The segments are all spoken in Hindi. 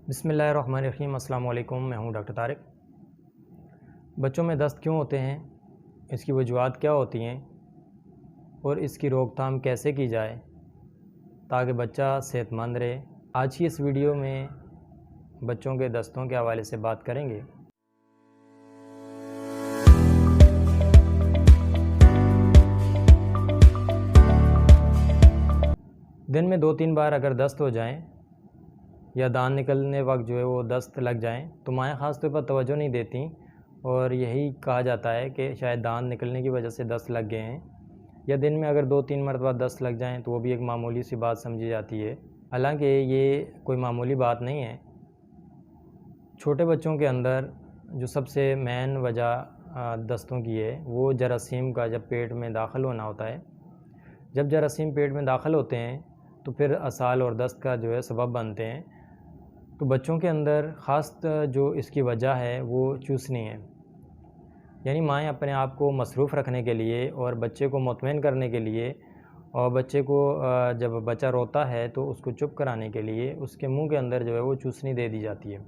बिस्मिल्लाहिर्रहमानिर्रहीम। अस्सलाम वालेकुम। मैं हूं डॉक्टर तारिक। बच्चों में दस्त क्यों होते हैं, इसकी वजूहात क्या होती हैं और इसकी रोकथाम कैसे की जाए ताकि बच्चा सेहतमंद रहे, आज की इस वीडियो में बच्चों के दस्तों के हवाले से बात करेंगे। दिन में 2-3 बार अगर दस्त हो जाएं या दांत निकलने वक्त जो है वो दस्त लग जाएं तो माएँ ख़ास तौर पर तवज्जो नहीं देती और यही कहा जाता है कि शायद दांत निकलने की वजह से दस्त लग गए हैं। या दिन में अगर 2-3 मरतबा दस्त लग जाएं तो वो भी एक मामूली सी बात समझी जाती है। हालांकि ये कोई मामूली बात नहीं है। छोटे बच्चों के अंदर जो सबसे मेन वजह दस्तों की है वो जरासीम का जब पेट में दाखिल होना होता है। जब जरासीम पेट में दाखिल होते हैं तो फिर असाल और दस्त का जो है सबब बनते हैं। तो बच्चों के अंदर ख़ास जो इसकी वजह है वो चूसनी है, यानी माएँ अपने आप को मसरूफ़ रखने के लिए और बच्चे को मुतमईन करने के लिए और बच्चे को जब बच्चा रोता है तो उसको चुप कराने के लिए उसके मुंह के अंदर जो है वो चूसनी दे दी जाती है।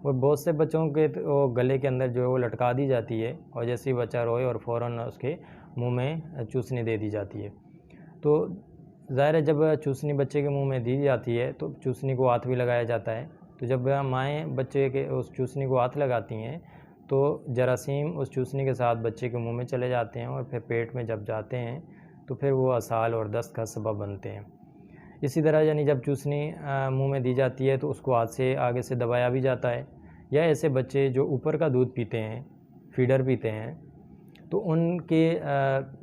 और बहुत से बच्चों के तो गले के अंदर जो है वो लटका दी जाती है और जैसे ही बच्चा रोए और फ़ौरन उसके मुँह में चूसनी दे दी जाती है। तो ज़ाहिर है जब चूसनी बच्चे के मुंह में दी जाती है तो चूसनी को हाथ भी लगाया जाता है। तो जब माएँ बच्चे के उस चूसनी को हाथ लगाती हैं तो जरासीम उस चूसनी के साथ बच्चे के मुंह में चले जाते हैं और फिर पेट में जब जाते हैं तो फिर वो असाल और दस्त का सबब बनते हैं। इसी तरह यानी जब चूसनी मुंह में दी जाती है तो उसको हाथ से आगे से दबाया भी जाता है। या ऐसे बच्चे जो ऊपर का दूध पीते हैं, फीडर पीते हैं, तो उनके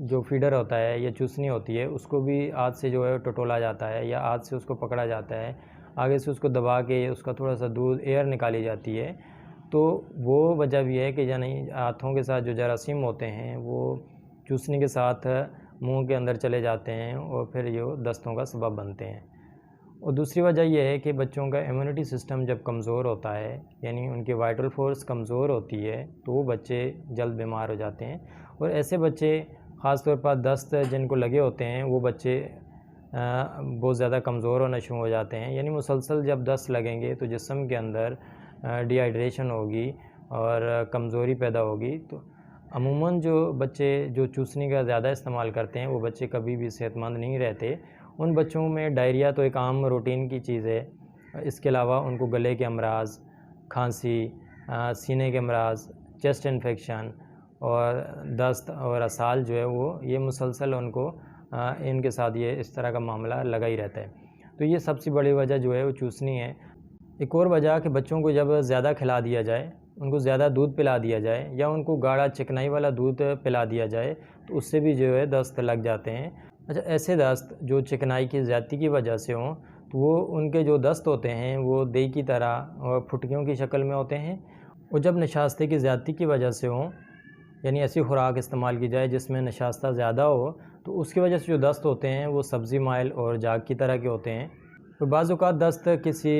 जो फीडर होता है या चूसनी होती है उसको भी हाथ से जो है टटोला जाता है या हाथ से उसको पकड़ा जाता है, आगे से उसको दबा के उसका थोड़ा सा दूध एयर निकाली जाती है। तो वो वजह भी है कि यानी हाथों के साथ जो जरासीम होते हैं वो चूसनी के साथ मुंह के अंदर चले जाते हैं और फिर ये दस्तों का सबब बनते हैं। और दूसरी वजह यह है कि बच्चों का इम्यूनिटी सिस्टम जब कमज़ोर होता है, यानी उनकी वाइटल फोर्स कमज़ोर होती है, तो वो बच्चे जल्द बीमार हो जाते हैं। और ऐसे बच्चे ख़ास तौर पर दस्त जिनको लगे होते हैं वो बच्चे बहुत ज़्यादा कमज़ोर होना शुरू हो जाते हैं। यानी मुसलसल जब दस्त लगेंगे तो जिस्म के अंदर डिहाइड्रेशन होगी और कमज़ोरी पैदा होगी। तो अमूमन जो बच्चे जो चूसनी का ज़्यादा इस्तेमाल करते हैं वो बच्चे कभी भी सेहतमंद नहीं रहते। उन बच्चों में डायरिया तो एक आम रूटीन की चीज़ है। इसके अलावा उनको गले के अमराज़, खांसी, सीने के अमराज़, चेस्ट इन्फेक्शन और दस्त और असाल जो है वो ये मुसलसल उनको इनके साथ ये इस तरह का मामला लगा ही रहता है। तो ये सबसे बड़ी वजह जो है वो चूसनी है। एक और वजह कि बच्चों को जब ज़्यादा खिला दिया जाए, उनको ज़्यादा दूध पिला दिया जाए या उनको गाढ़ा चिकनाई वाला दूध पिला दिया जाए तो उससे भी जो है दस्त लग जाते हैं। अच्छा, ऐसे दस्त जो चिकनाई की ज़्यादती की वजह से हों तो वो उनके जो दस्त होते हैं वो दही की तरह और फुटकियों की शक्ल में होते हैं। और जब नशास्ते की ज़्यादती की वजह से हों, यानी ऐसी खुराक इस्तेमाल की जाए जिसमें नशास्ता ज़्यादा हो, तो उसकी वजह से जो दस्त होते हैं वो सब्ज़ी माइल और जाग की तरह के होते हैं। तो बाज़ औक़ात दस्त किसी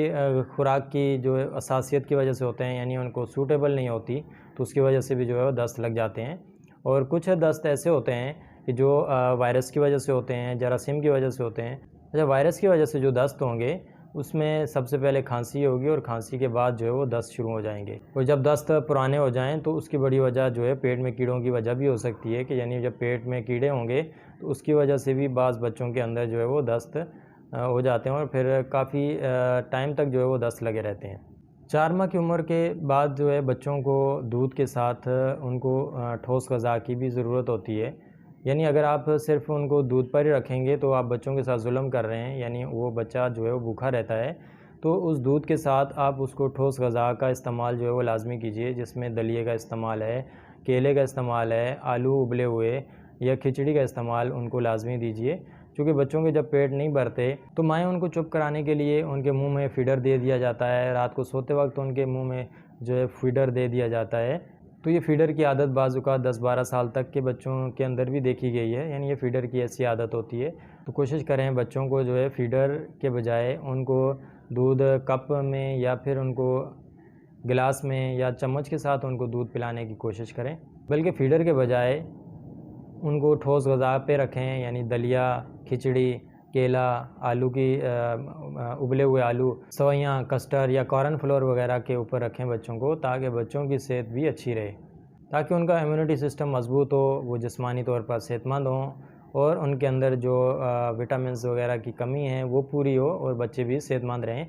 खुराक की जो असासियत की वजह से होते हैं, यानी उनको सूटेबल नहीं होती, तो उसकी वजह से भी जो है वो दस्त लग जाते हैं। और कुछ दस्त ऐसे होते हैं कि जो वायरस की वजह से होते हैं, जरासीम की वजह से होते हैं। अच्छा, वायरस की वजह से जो दस्त होंगे उसमें सबसे पहले खांसी होगी और खांसी के बाद जो है वो दस्त शुरू हो जाएंगे। और जब दस्त पुराने हो जाएं तो उसकी बड़ी वजह जो है पेट में कीड़ों की वजह भी हो सकती है कि यानी जब पेट में कीड़े होंगे तो उसकी वजह से भी बाज़ बच्चों के अंदर जो है वो दस्त हो जाते हैं और फिर काफ़ी टाइम तक जो है वो दस्त लगे रहते हैं। 4 माह की उम्र के बाद जो है बच्चों को दूध के साथ उनको ठोस ग़िज़ा की भी ज़रूरत होती है। यानी अगर आप सिर्फ़ उनको दूध पर ही रखेंगे तो आप बच्चों के साथ जुल्म कर रहे हैं, यानी वो बच्चा जो है वो भूखा रहता है। तो उस दूध के साथ आप उसको ठोस ग़िज़ा का इस्तेमाल जो है वो लाज़मी कीजिए, जिसमें दलिए का इस्तेमाल है, केले का इस्तेमाल है, आलू उबले हुए या खिचड़ी का इस्तेमाल उनको लाज़मी दीजिए। क्योंकि बच्चों के जब पेट नहीं भरते तो माएँ उनको चुप कराने के लिए उनके मुंह में फ़ीडर दे दिया जाता है। रात को सोते वक्त उनके मुंह में जो है फ़ीडर दे दिया जाता है। तो ये फ़ीडर की आदत बाज़ औक़ात 10-12 साल तक के बच्चों के अंदर भी देखी गई है, यानी ये फ़ीडर की ऐसी आदत होती है। तो कोशिश करें बच्चों को जो है फ़ीडर के बजाय उनको दूध कप में या फिर उनको गिलास में या चम्मच के साथ उनको दूध पिलाने की कोशिश करें, बल्कि फ़ीडर के बजाय उनको ठोस ग़िज़ा पे रखें, यानी दलिया, खिचड़ी, केला, आलू की उबले हुए आलू, सेवइयाँ, कस्टर्ड या कॉर्न फ्लोर वगैरह के ऊपर रखें बच्चों को, ताकि बच्चों की सेहत भी अच्छी रहे, ताकि उनका इम्यूनिटी सिस्टम मज़बूत हो, वो जिस्मानी तौर पर सेहतमंद हों और उनके अंदर जो विटामिन्स वगैरह की कमी है वो पूरी हो और बच्चे भी सेहतमंद रहें।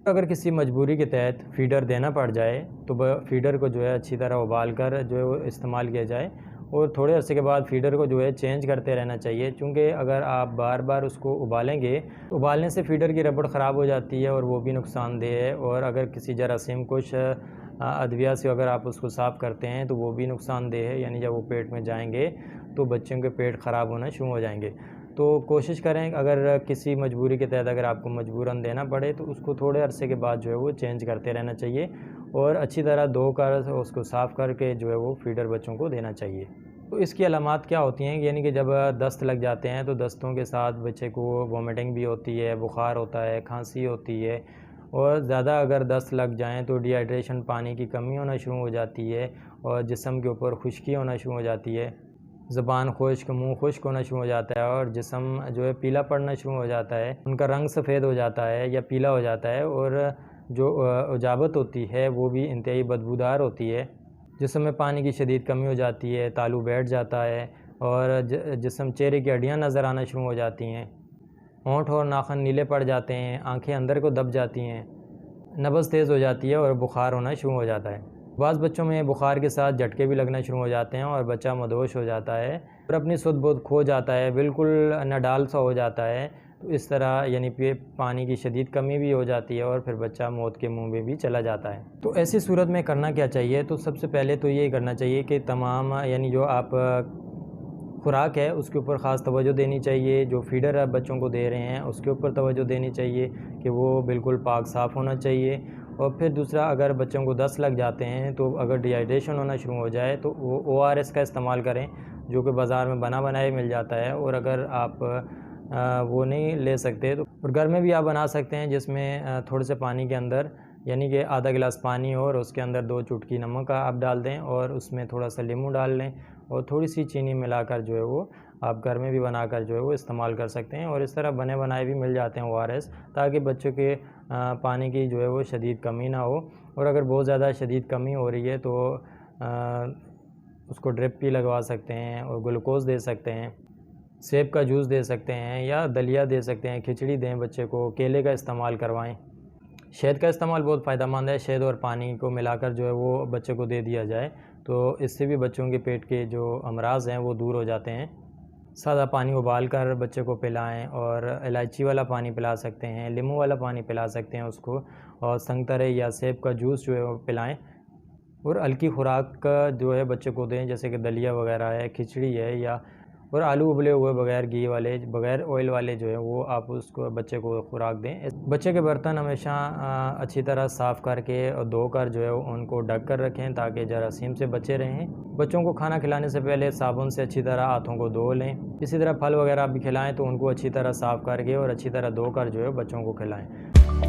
अगर किसी मजबूरी के तहत फ़ीडर देना पड़ जाए तो फ़ीडर को जो है अच्छी तरह उबाल कर जो है वो इस्तेमाल किया जाए और थोड़े अरसे के बाद फ़ीडर को जो है चेंज करते रहना चाहिए, क्योंकि अगर आप बार बार उसको उबालेंगे, उबालने से फ़ीडर की रबड़ ख़राब हो जाती है और वो भी नुकसानदेह है। और अगर किसी जरासीम कुछ अदविया से अगर आप उसको साफ़ करते हैं तो वो भी नुकसानदेह है, यानी जब वो पेट में जाएंगे तो बच्चों के पेट ख़राब होना शुरू हो जाएंगे। तो कोशिश करें, अगर किसी मजबूरी के तहत अगर आपको मजबूरन देना पड़े तो उसको थोड़े अरसे के बाद जो है वो चेंज करते रहना चाहिए और अच्छी तरह धोकर उसको साफ़ करके जो है वो फ़ीडर बच्चों को देना चाहिए। तो इसकी अलामात क्या होती हैं, यानी कि जब दस्त लग जाते हैं तो दस्तों के साथ बच्चे को वोमिटिंग भी होती है, बुखार होता है, खांसी होती है और ज़्यादा अगर दस्त लग जाएँ तो डिहाइड्रेशन, पानी की कमी होना शुरू हो जाती है और जिस्म के ऊपर खुश्की होना शुरू हो जाती है, ज़बान खुश्क, मुँह खुश्क होना शुरू हो जाता है और जिस्म जो है पीला पड़ना शुरू हो जाता है, उनका रंग सफ़ेद हो जाता है या पीला हो जाता है और जो उजाबत होती है वो भी इंतहाई बदबूदार होती है। जिस्म में पानी की शदीद कमी हो जाती है, तालू बैठ जाता है और जिस्म, चेहरे की हड्डियाँ नज़र आना शुरू हो जाती हैं, होंठ और नाखून नीले पड़ जाते हैं, आँखें अंदर को दब जाती हैं, नब्ज़ तेज़ हो जाती है और बुखार होना शुरू हो जाता है। बाज़ बच्चों में बुखार के साथ झटके भी लगना शुरू हो जाते हैं और बच्चा मदहोश हो जाता है और अपनी सुध-बुध खो जाता है, बिल्कुल नडाल सा हो जाता है। तो इस तरह यानी पानी की शदीद कमी भी हो जाती है और फिर बच्चा मौत के मुंह में भी चला जाता है। तो ऐसी सूरत में करना क्या चाहिए? तो सबसे पहले तो ये करना चाहिए कि तमाम यानी जो आप खुराक है उसके ऊपर ख़ास तवज्जो देनी चाहिए, जो फ़ीडर आप बच्चों को दे रहे हैं उसके ऊपर तवज्जो देनी चाहिए कि वो बिल्कुल पाक साफ़ होना चाहिए। और फिर दूसरा, अगर बच्चों को दस्त लग जाते हैं तो अगर डिहाइड्रेशन होना शुरू हो जाए तो वो ORS का इस्तेमाल करें, जो कि बाज़ार में बना बनाया मिल जाता है। और अगर आप वो नहीं ले सकते तो और घर में भी आप बना सकते हैं, जिसमें थोड़े से पानी के अंदर यानी कि आधा गिलास पानी और उसके अंदर 2 चुटकी नमक का आप डाल दें और उसमें थोड़ा सा नींबू डाल लें और थोड़ी सी चीनी मिलाकर जो है वो आप घर में भी बनाकर जो है वो इस्तेमाल कर सकते हैं। और इस तरह बने बनाए भी मिल जाते हैं ORS, ताकि बच्चों के पानी की जो है वो शदीद कमी ना हो। और अगर बहुत ज़्यादा शदीद कमी हो रही है तो उसको ड्रिप भी लगवा सकते हैं और ग्लूकोज़ दे सकते हैं, सेब का जूस दे सकते हैं या दलिया दे सकते हैं, खिचड़ी दें बच्चे को, केले का इस्तेमाल करवाएं। शहद का इस्तेमाल बहुत फ़ायदेमंद है, शहद और पानी को मिलाकर जो है वो बच्चे को दे दिया जाए तो इससे भी बच्चों के पेट के जो अमराज़ हैं वो दूर हो जाते हैं। सादा पानी उबाल कर बच्चे को पिलाएं और इलायची वाला पानी पिला सकते हैं, नींबू वाला पानी पिला सकते हैं उसको, और संतरे या सेब का जूस जो है वो पिलाएं। और हल्की खुराक का जो है बच्चे को दें, जैसे कि दलिया वगैरह है, खिचड़ी है, या और आलू उबले हुए बग़ैर घी वाले, बग़ैर ऑयल वाले जो है वो आप उसको बच्चे को खुराक दें। बच्चे के बर्तन हमेशा अच्छी तरह साफ़ करके और धोकर जो है उनको ढक कर रखें, ताकि जरासीम से बचे रहें। बच्चों को खाना खिलाने से पहले साबुन से अच्छी तरह हाथों को धो लें। इसी तरह फल वगैरह भी खिलाएं तो उनको अच्छी तरह साफ़ करके और अच्छी तरह धोकर जो है बच्चों को खिलाएं।